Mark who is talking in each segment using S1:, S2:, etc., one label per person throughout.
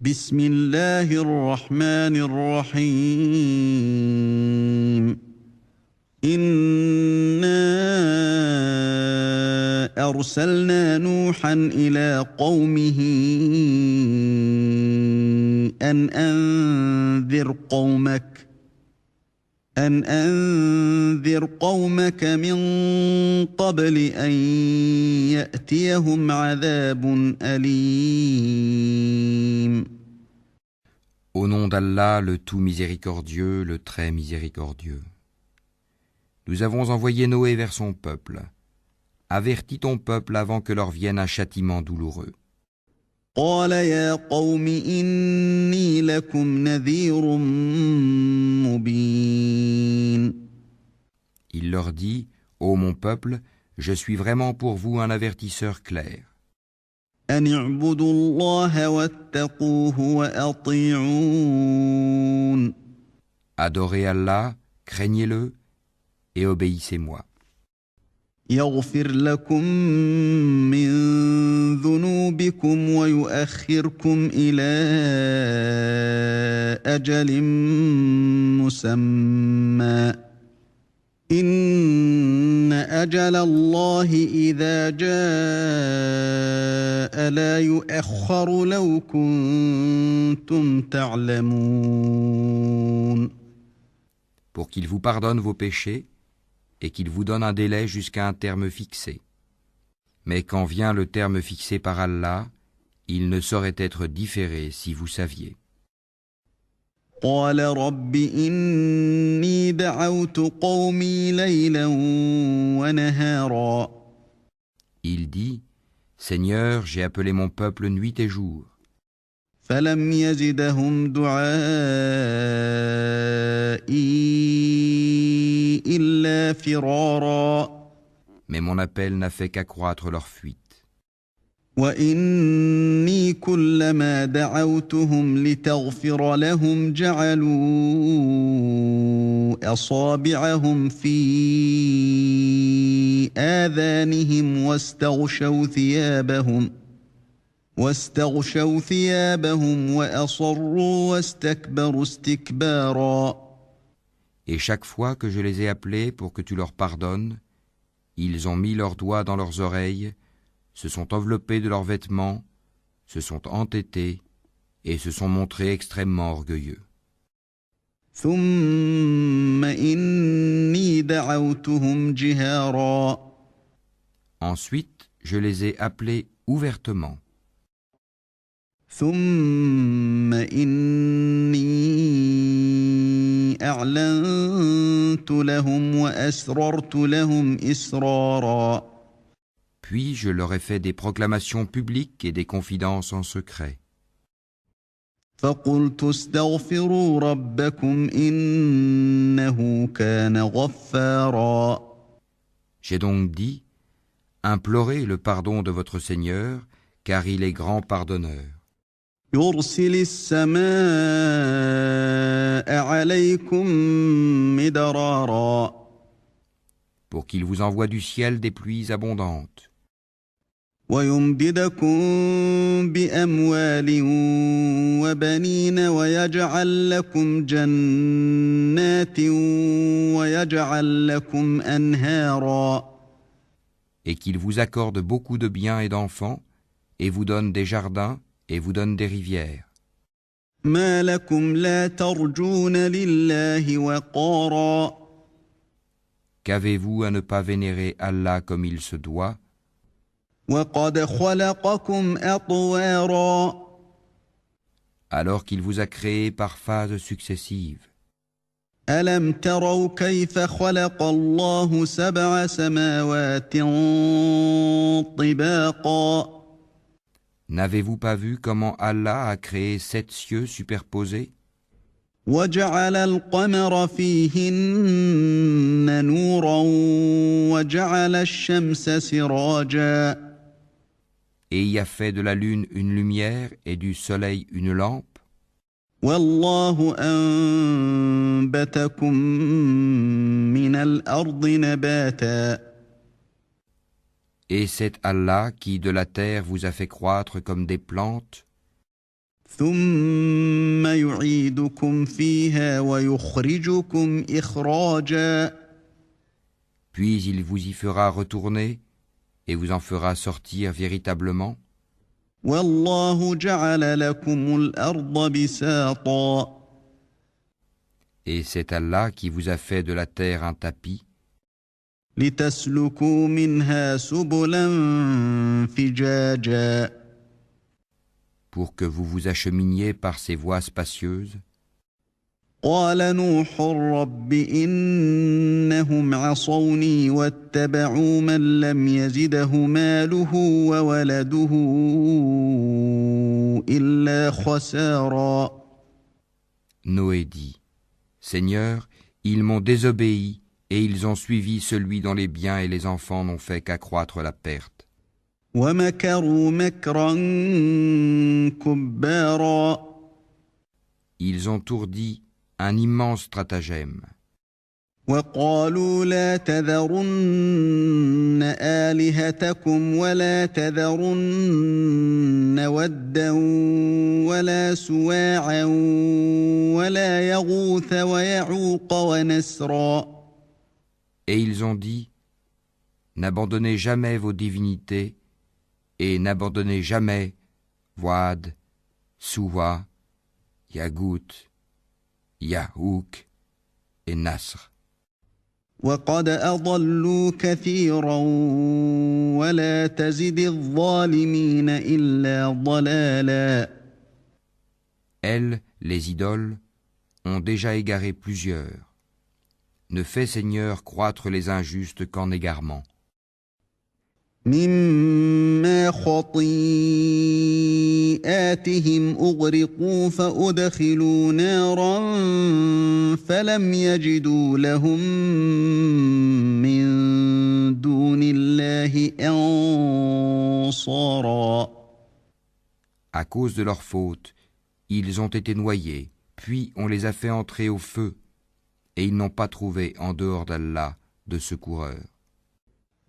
S1: بسم الله الرحمن الرحيم إنا أرسلنا نوحا إلى قومه أن أنذر قومك من قبل أن يأتيهم عذاب أليم.
S2: Au nom d'Allah, le tout miséricordieux, le très miséricordieux. Nous avons envoyé Noé vers son peuple. Avertis ton peuple avant que leur vienne un châtiment douloureux.
S1: قال يا قوم إني لكم نذير مبين.
S2: Il leur dit, ô mon peuple, je suis vraiment pour vous un avertisseur clair.
S1: أن اعبدوا الله واتقوه وأطيعون.
S2: Adorez Allah, craignez-le et obéissez-moi.
S1: يغفر لكم من ذنوبكم ويؤخركم إلى أجل مسمى إن أجل الله إذا جاء لا يؤخر لو كنتم تعلمون.
S2: Pour qu'il vous pardonne vos péchés et qu'il vous donne un délai jusqu'à un terme fixé. Mais quand vient le terme fixé par Allah, il ne saurait être différé si vous saviez.
S1: قال رب إني دعوت قومي ليلا ونهارا.
S2: Il dit, Seigneur, j'ai appelé mon peuple nuit et jour.
S1: فلم يزدهم دعائي إلا فرارا.
S2: Mais mon appel n'a fait qu'accroître leur fuite.
S1: وإني كلما دعوتهم لتغفر لهم جعلوا أصابعهم في آذانهم واستغشوا ثيابهم وأصروا واستكبروا استكبارا.
S2: Et chaque fois que je les ai appelés pour que tu leur pardonnes, ils ont mis leurs doigts dans leurs oreilles, se sont enveloppés de leurs vêtements, se sont entêtés et se sont montrés extrêmement orgueilleux.
S1: ثم إني دعوتهم جهارا.
S2: Ensuite, je les ai appelés ouvertement.
S1: ثم إني أعلنت لهم وأسررت لهم إسرارا.
S2: Puis je leur ai fait des proclamations publiques et des confidences en secret.
S1: فقلت استغفروا ربكم إنه كان غفارا.
S2: J'ai donc dit, implorez le pardon de votre Seigneur, car il est grand pardonneur.
S1: يرسل السماء عليكم مدرارا.
S2: Pour qu'il vous envoie du ciel des pluies abondantes.
S1: ويمددكم بأموال وبنين ويجعل لكم جنات ويجعل لكم أنهارا.
S2: Et qu'il vous accorde beaucoup de biens et d'enfants, et vous donne des jardins, et vous donne des rivières.
S1: ما لكم لا ترجون لله وقارا.
S2: Qu'avez-vous à ne pas vénérer Allah comme il se doit,
S1: وقد خلقكم أطوارا.
S2: alors qu'il vous a créé par phases successives?
S1: ألم تروا كيف خلق الله سبع سماوات طباقا.
S2: N'avez-vous pas vu comment Allah a créé 7 cieux superposés,
S1: وجعل القمر فيهن نورا وجعل الشمس سراجا.
S2: et y a fait de la lune une lumière et du soleil une lampe?
S1: والله أنبتكم من الأرض نباتا.
S2: Et c'est Allah qui de la terre vous a fait croître comme des plantes,
S1: ثم يعيدكم فيها ويخرجكم إخراجا
S2: Puis il vous y fera retourner et vous en fera sortir véritablement.
S1: والله جعل لكم الأرض بساطا
S2: Et c'est Allah qui vous a fait de la terre un tapis
S1: لتسلكوا منها سبلا فجاجا
S2: pour que vous vous acheminiez par ces voies spacieuses.
S1: قال نوح رب إنهم عصوني واتبعوا من لم يزده ماله وولده إلا خسارا
S2: Noé dit, Seigneur, ils m'ont désobéi et ils ont suivi celui dont les biens et les enfants n'ont fait qu'accroître la perte.
S1: ومكروا مكرا كبارا
S2: Ils ont ourdi un immense stratagème.
S1: وقالوا لا تذرن آلهتكم ولا تذرن ودا ولا سواعا ولا يغوث ويعوق ونسرا
S2: Et ils ont dit, n'abandonnez jamais vos divinités et n'abandonnez jamais Wad, Suwa, Yagout, Yahouk et Nasr.
S1: وقد أضلوا كثيرا ولا تزد الظالمين إلا ضلالا
S2: Elles, les idoles, ont déjà égaré plusieurs. Ne fais, Seigneur, croître les injustes qu'en égarement.
S1: مما خطيئاتهم أغرقوا فأدخلوا نارا فلم يجدوا لهم من دون الله أنصارا
S2: À cause de leur faute, ils ont été noyés, puis on les a fait entrer au feu, et ils n'ont pas trouvé en dehors d'Allah de secoureurs.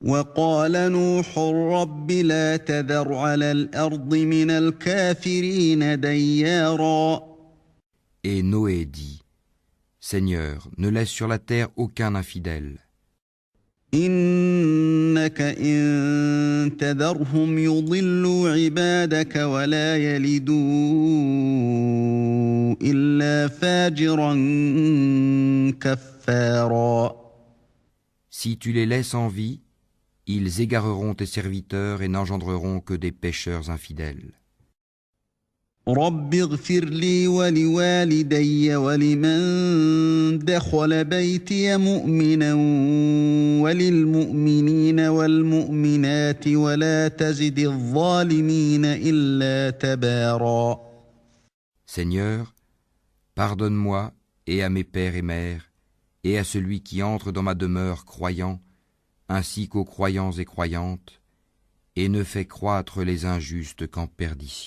S1: وقال نوح رب لا تذر على الأرض من الكافرين ديارا
S2: Et Noé dit, Seigneur, ne laisse sur la terre aucun infidèle.
S1: إنك إن تذرهم يضلوا عبادك ولا يلدوا إلا فاجرا كفارا
S2: Si tu les laisses en vie, ils égareront tes serviteurs et n'engendreront que des pécheurs infidèles.
S1: رب اغفر لي ولوالدي ولمن دخل بيتي مؤمنا وللمؤمنين والمؤمنات ولا تزد الظالمين إلا تبارا
S2: Seigneur, pardonne-moi et à mes pères et mères, et à celui qui entre dans ma demeure croyant, ainsi qu'aux croyants et croyantes, et ne fais croître les injustes qu'en perdition.